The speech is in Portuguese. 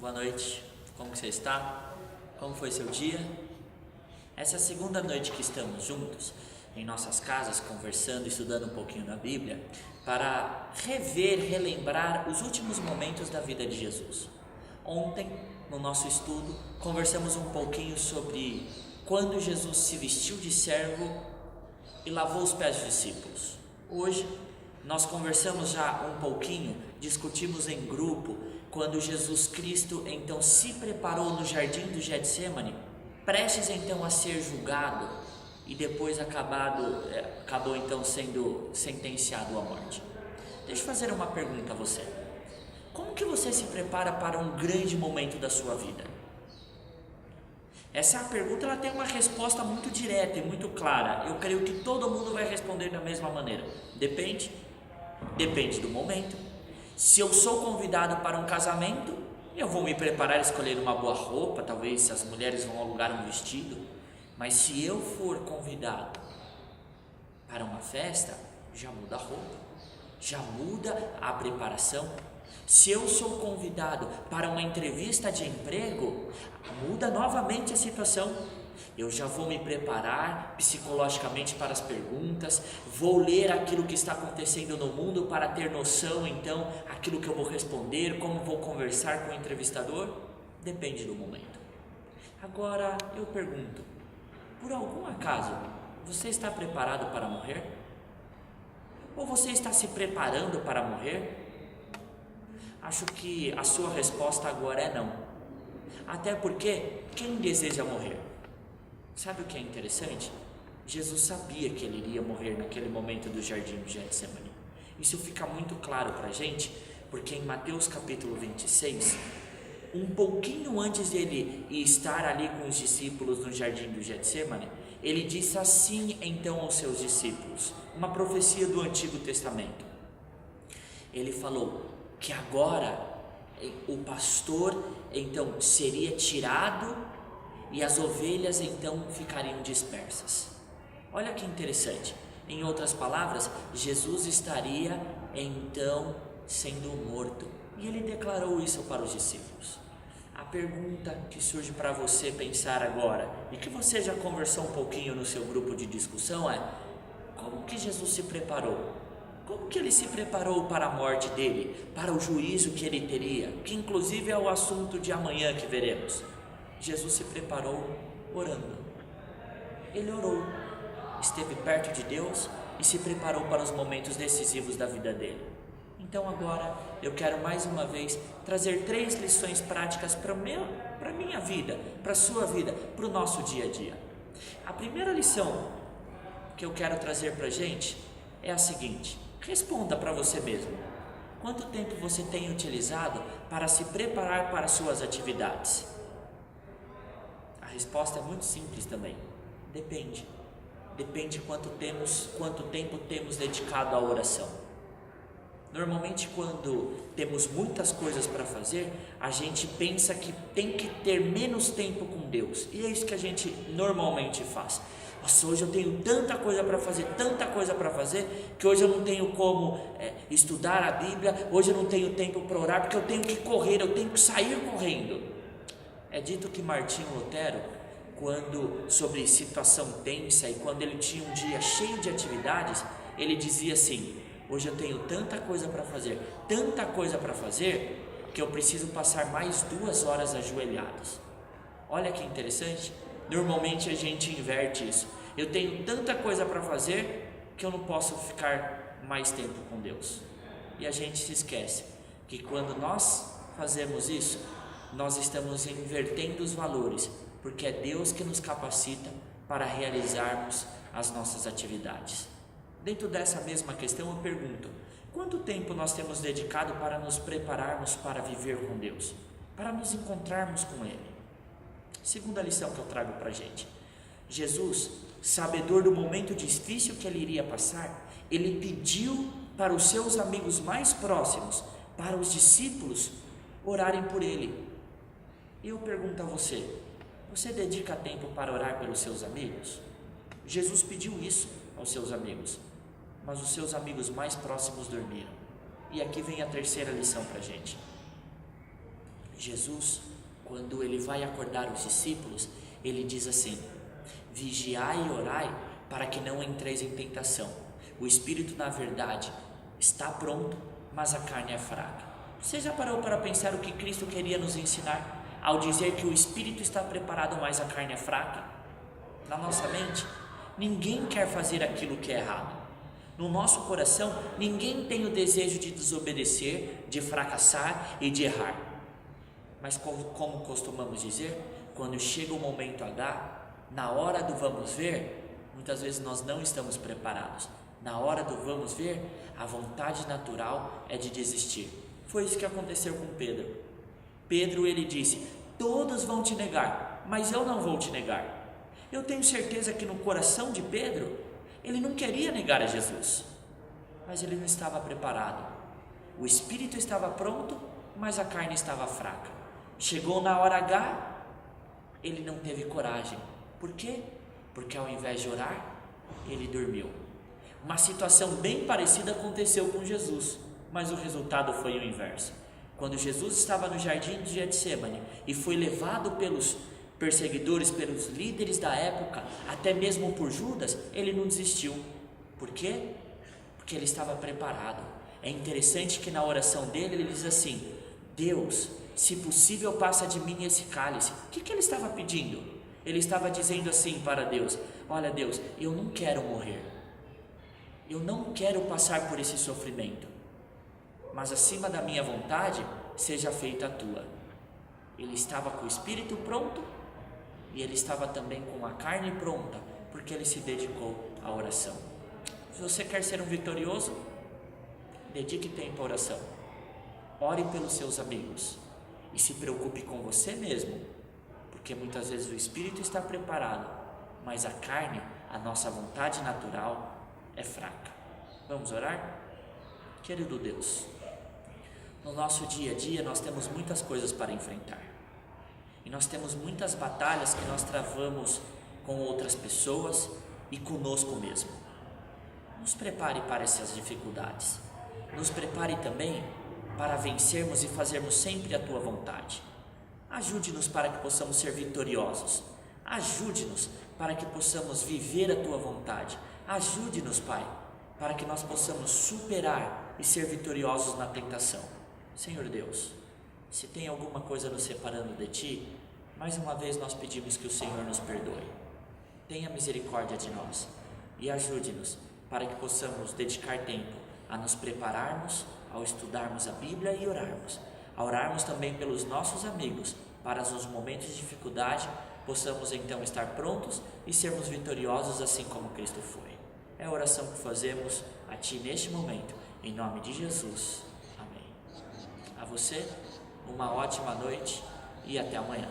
Boa noite, como que você está? Como foi seu dia? Essa é a segunda noite que estamos juntos em nossas casas, conversando, estudando um pouquinho da Bíblia, para relembrar os últimos momentos da vida de Jesus. Ontem, no nosso estudo, conversamos um pouquinho sobre quando Jesus se vestiu de servo e lavou os pés dos discípulos. Hoje, nós conversamos já um pouquinho, discutimos em grupo, quando Jesus Cristo então se preparou no jardim do Getsemane, prestes então a ser julgado e depois acabou então sendo sentenciado à morte. Deixa eu fazer uma pergunta a você. Como que você se prepara para um grande momento da sua vida? Essa pergunta ela tem uma resposta muito direta e muito clara. Eu creio que todo mundo vai responder da mesma maneira. Depende do momento. Se eu sou convidado para um casamento, eu vou me preparar, escolher uma boa roupa, talvez as mulheres vão alugar um vestido. Mas se eu for convidado para uma festa, já muda a roupa, já muda a preparação. Se eu sou convidado para uma entrevista de emprego, muda novamente a situação. Eu já vou me preparar psicologicamente para as perguntas, vou ler aquilo que está acontecendo no mundo para ter noção, então, aquilo que eu vou responder, como vou conversar com o entrevistador. Depende do momento. Agora, eu pergunto, por algum acaso, você está preparado para morrer? Ou você está se preparando para morrer? Acho que a sua resposta agora é não. Até porque, quem deseja morrer? Sabe o que é interessante? Jesus sabia que ele iria morrer naquele momento do jardim de Getsemane. Isso fica muito claro para a gente, porque em Mateus capítulo 26, um pouquinho antes dele estar ali com os discípulos no jardim do Getsemane, ele disse assim então aos seus discípulos, uma profecia do Antigo Testamento. Ele falou que agora o pastor então seria tirado e as ovelhas então ficariam dispersas. Olha que interessante. Em outras palavras, Jesus estaria então sendo morto. E ele declarou isso para os discípulos. A pergunta que surge para você pensar agora, e que você já conversou um pouquinho no seu grupo de discussão, é: como que Jesus se preparou? Como que ele se preparou para a morte dele, para o juízo que ele teria, que inclusive é o assunto de amanhã que veremos? Jesus se preparou orando. Ele orou, esteve perto de Deus e se preparou para os momentos decisivos da vida dele. Então agora eu quero mais uma vez trazer 3 lições práticas para a minha vida, para a sua vida, para o nosso dia a dia. A primeira lição que eu quero trazer para a gente é a seguinte: responda para você mesmo. Quanto tempo você tem utilizado para se preparar para as suas atividades? A resposta é muito simples também. Depende quanto tempo temos dedicado à oração. Normalmente, quando temos muitas coisas para fazer, a gente pensa que tem que ter menos tempo com Deus. E é isso que a gente normalmente faz. Nossa, hoje eu tenho tanta coisa para fazer, que hoje eu não tenho como estudar a Bíblia, hoje eu não tenho tempo para orar, porque eu tenho que correr, eu tenho que sair correndo. É dito que Martinho Lutero, sobre situação tensa e quando ele tinha um dia cheio de atividades, ele dizia assim: hoje eu tenho tanta coisa para fazer, que eu preciso passar mais 2 horas ajoelhados. Olha que interessante. Normalmente a gente inverte isso. Eu tenho tanta coisa para fazer que eu não posso ficar mais tempo com Deus. E a gente se esquece que quando nós fazemos isso, nós estamos invertendo os valores, porque é Deus que nos capacita para realizarmos as nossas atividades. Dentro dessa mesma questão eu pergunto: quanto tempo nós temos dedicado para nos prepararmos para viver com Deus, para nos encontrarmos com Ele? Segunda lição que eu trago para a gente: Jesus, sabedor do momento difícil que ele iria passar, ele pediu para os seus amigos mais próximos, para os discípulos, orarem por ele. E eu pergunto a você: você dedica tempo para orar pelos seus amigos? Jesus pediu isso aos seus amigos, mas os seus amigos mais próximos dormiram. E aqui vem a terceira lição para a gente. Jesus, quando ele vai acordar os discípulos, ele diz assim: vigiai e orai para que não entreis em tentação. O espírito, na verdade, está pronto, mas a carne é fraca. Você já parou para pensar o que Cristo queria nos ensinar ao dizer que o espírito está preparado, mas a carne é fraca? Na nossa mente, ninguém quer fazer aquilo que é errado. No nosso coração, ninguém tem o desejo de desobedecer, de fracassar e de errar. Mas como costumamos dizer, quando chega o momento H, na hora do vamos ver, muitas vezes nós não estamos preparados. Na hora do vamos ver, a vontade natural é de desistir. Foi isso que aconteceu com Pedro. Pedro, ele disse: todos vão te negar, mas eu não vou te negar. Eu tenho certeza que no coração de Pedro, ele não queria negar a Jesus, mas ele não estava preparado. O espírito estava pronto, mas a carne estava fraca. Chegou na hora H, ele não teve coragem. Por quê? Porque ao invés de orar, ele dormiu. Uma situação bem parecida aconteceu com Jesus, mas o resultado foi o inverso. Quando Jesus estava no jardim de Getsêmani e foi levado pelos perseguidores, pelos líderes da época, até mesmo por Judas, ele não desistiu. Por quê? Porque ele estava preparado. É interessante que na oração dele ele diz assim: Deus, se possível, passa de mim esse cálice. O que ele estava pedindo? Ele estava dizendo assim para Deus: olha, Deus, eu não quero morrer, eu não quero passar por esse sofrimento, mas acima da minha vontade, seja feita a tua. Ele estava com o espírito pronto e ele estava também com a carne pronta, porque ele se dedicou à oração. Se você quer ser um vitorioso, dedique tempo à oração. Ore pelos seus amigos e se preocupe com você mesmo, porque muitas vezes o espírito está preparado, mas a carne, a nossa vontade natural, é fraca. Vamos orar? Querido Deus, no nosso dia a dia nós temos muitas coisas para enfrentar, e nós temos muitas batalhas que nós travamos com outras pessoas e conosco mesmo. Nos prepare para essas dificuldades, nos prepare também para vencermos e fazermos sempre a tua vontade. Ajude-nos para que possamos ser vitoriosos, ajude-nos para que possamos viver a tua vontade, ajude-nos, Pai, para que nós possamos superar e ser vitoriosos na tentação. Senhor Deus, se tem alguma coisa nos separando de Ti, mais uma vez nós pedimos que o Senhor nos perdoe. Tenha misericórdia de nós e ajude-nos para que possamos dedicar tempo a nos prepararmos, ao estudarmos a Bíblia e orarmos, a orarmos também pelos nossos amigos, para nos momentos de dificuldade possamos então estar prontos e sermos vitoriosos assim como Cristo foi. É a oração que fazemos a Ti neste momento, em nome de Jesus. Amém. A você, uma ótima noite e até amanhã.